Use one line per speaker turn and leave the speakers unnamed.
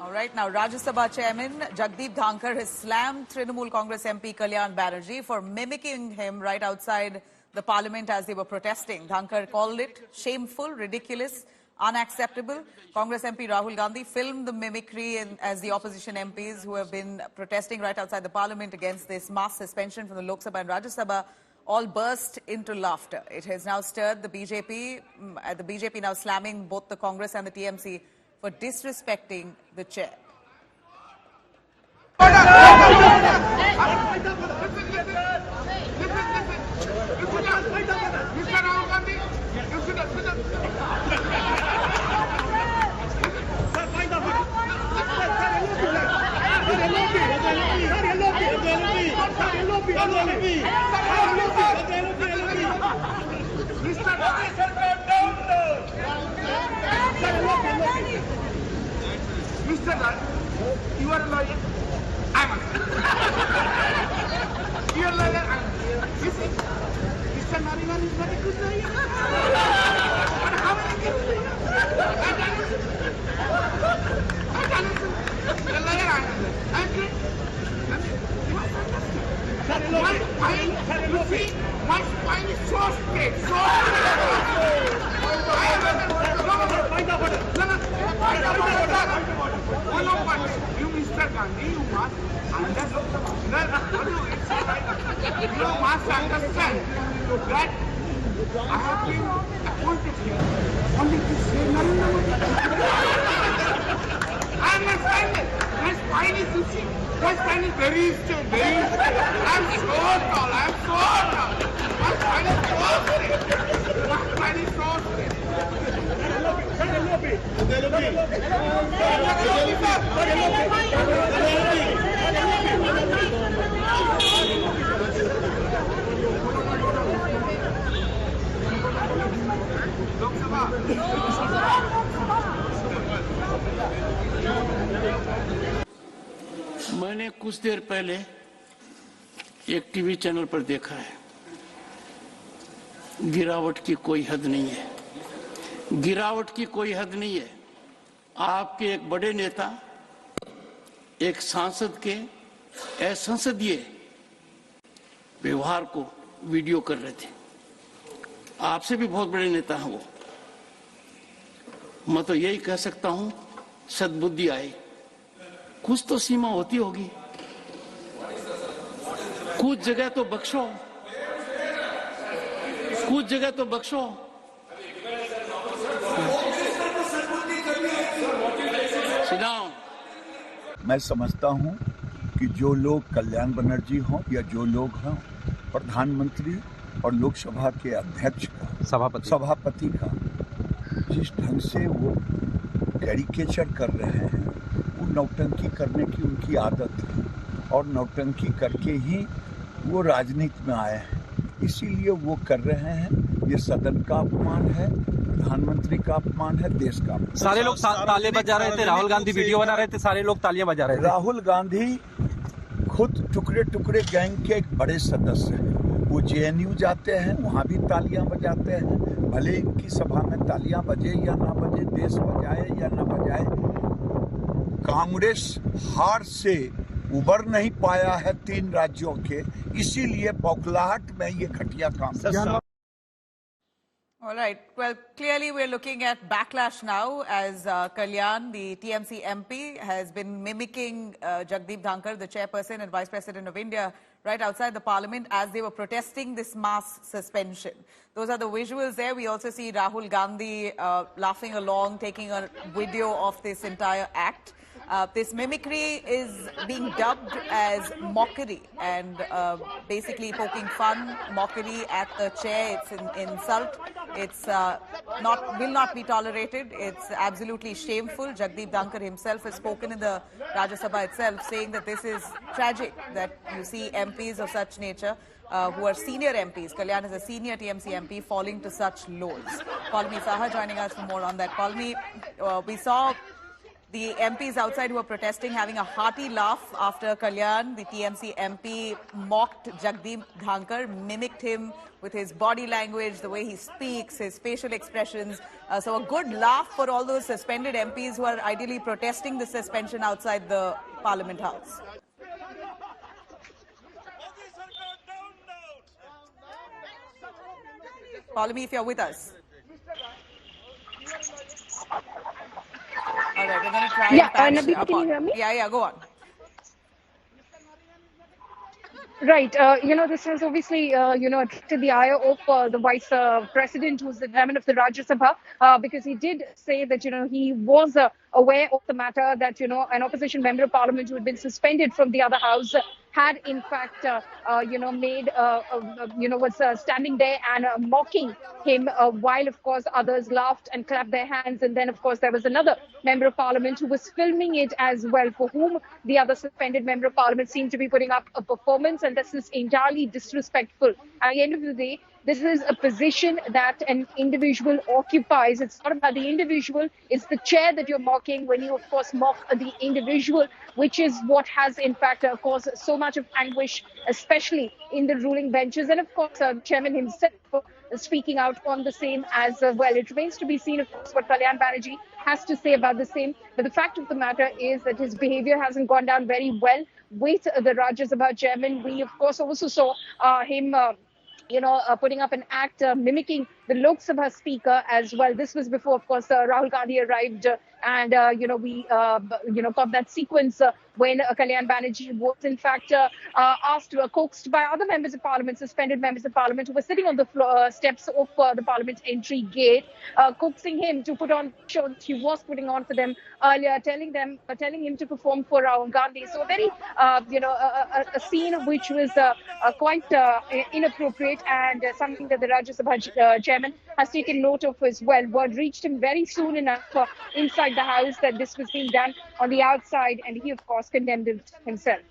All right, now Rajya Sabha Chairman Jagdeep Dhankhar has slammed Trinamool Congress MP Kalyan Banerjee for mimicking him right outside the parliament as they were protesting. Dhankhar called it shameful, ridiculous, unacceptable. Congress MP Rahul Gandhi filmed the mimicry as the opposition MPs who have been protesting right outside the parliament against this mass suspension from the Lok Sabha and Rajya Sabha all burst into laughter. It has now stirred the BJP now slamming both the Congress and the TMC for disrespecting the chair.
Mr. Raj, you are a lawyer. I'm a you are a lawyer. You see, Mr. Nariman is very good lawyer. But how many people? I done it. The lawyer I'm good. You must understand. My spine, you see, my spine is so straight, so you, Mr. Gandhi, you must understand. You must understand that I have been appointed here only to say Narendra Modi. I understand that. My spine is itchy. My spine is very straight, very straight. I'm so tall. My spine is so straight. My spine is so straight. Lok Sabha.
मैंने कुछ देर पहले एक TV channel पर देखा है, गिरावट की कोई हद नहीं है, गिरावट की कोई हद नहीं है। आपके एक बड़े नेता एक सांसद के असंसदीय व्यवहार को वीडियो कर रहे थे। आपसे भी बहुत बड़े नेता हैं वो। मैं तो यही कह सकता हूं, सद्बुद्धि आए, कुछ तो सीमा होती होगी, कुछ जगह तो बख्शो, कुछ जगह तो बख्शो।
मैं समझता हूं कि जो लोग कल्याण बनर्जी हों या जो लोग हों, प्रधानमंत्री और लोकसभा के अध्यक्ष का सभापति का जिस ढंग से वो कैरिकेचर कर रहे हैं, वो नौटंकी करने की उनकी आदत है और नौटंकी करके ही वो राजनीति में आए हैं, इसीलिए वो कर रहे हैं। ये सदन का अपमान है, प्रधानमंत्री का अपमान है, देश का अपमान।
सारे लोग तालियां बजा रहे थे, राहुल गांधी वीडियो बना रहे थे, सारे लोग तालियां बजा रहे थे।
राहुल गांधी खुद टुकड़े टुकड़े गैंग के एक बड़े सदस्य हैं। वो जेएनयू जाते हैं, वहाँ भी तालियां बजाते हैं, भले इनकी सभा में तालियां बजे या ना बजे, देश बजाए या ना बजाए। कांग्रेस हार से उबर नहीं पाया है 3 राज्यों के, इसीलिए बौखलाहट में ये घटिया काम।
All right. Well, clearly we're looking at backlash now as Kalyan, the TMC MP, has been mimicking Jagdeep Dhankhar, the chairperson and vice president of India, right outside the parliament as they were protesting this mass suspension. Those are the visuals there. We also see Rahul Gandhi laughing along, taking a video of this entire act. This mimicry is being dubbed as mockery and basically poking fun, mockery at the chair. It's an insult. It's will not be tolerated. It's absolutely shameful. Jagdeep Dhankhar himself has spoken in the Rajya Sabha itself, saying that this is tragic that you see MPs of such nature who are senior MPs. Kalyan is a senior TMC MP falling to such lows. Palmi Saha joining us for more on that. Palmi, we saw the MPs outside who were protesting having a hearty laugh after Kalyan, the TMC MP, mocked Jagdeep Dhankhar, mimicked him with his body language, the way he speaks, his facial expressions. So a good laugh for all those suspended MPs who are ideally protesting the suspension outside the Parliament House. Paulami, if you're with us. All right, we're going to try and patch
Nabila,
up
can you
on.
hear me?
Yeah, go on.
Right. This has obviously, attracted the ire of the Vice President, who's the chairman of the Rajya Sabha, because he did say that, he was aware of the matter that, an opposition member of parliament who had been suspended from the other house had in fact, made, was standing there and mocking him while, of course, others laughed and clapped their hands. And then, of course, there was another member of parliament who was filming it as well, for whom the other suspended member of parliament seemed to be putting up a performance. And this is entirely disrespectful. At the end of the day, this is a position that an individual occupies. It's not about the individual. It's the chair that you're mocking when you, of course, mock the individual, which is what has, in fact, caused so much of anguish, especially in the ruling benches. And, of course, Chairman himself speaking out on the same as well. It remains to be seen, of course, what Kalyan Banerjee has to say about the same. But the fact of the matter is that his behavior hasn't gone down very well with the Rajya Sabha chairman. We, of course, also saw him putting up an act mimicking the Lok Sabha speaker as well. This was before, of course, Rahul Gandhi arrived and, we got that sequence when Kalyan Banerjee was, in fact, asked, coaxed by other members of parliament, suspended members of parliament who were sitting on the steps of the parliament entry gate, coaxing him to put on show that he was putting on for them earlier, telling him to perform for Rahul Gandhi. So a very, a scene which was quite inappropriate and something that the Rajya Sabha chairman has taken note of as well. Word reached him very soon enough inside the house that this was being done on the outside, and he, of course, condemned it himself.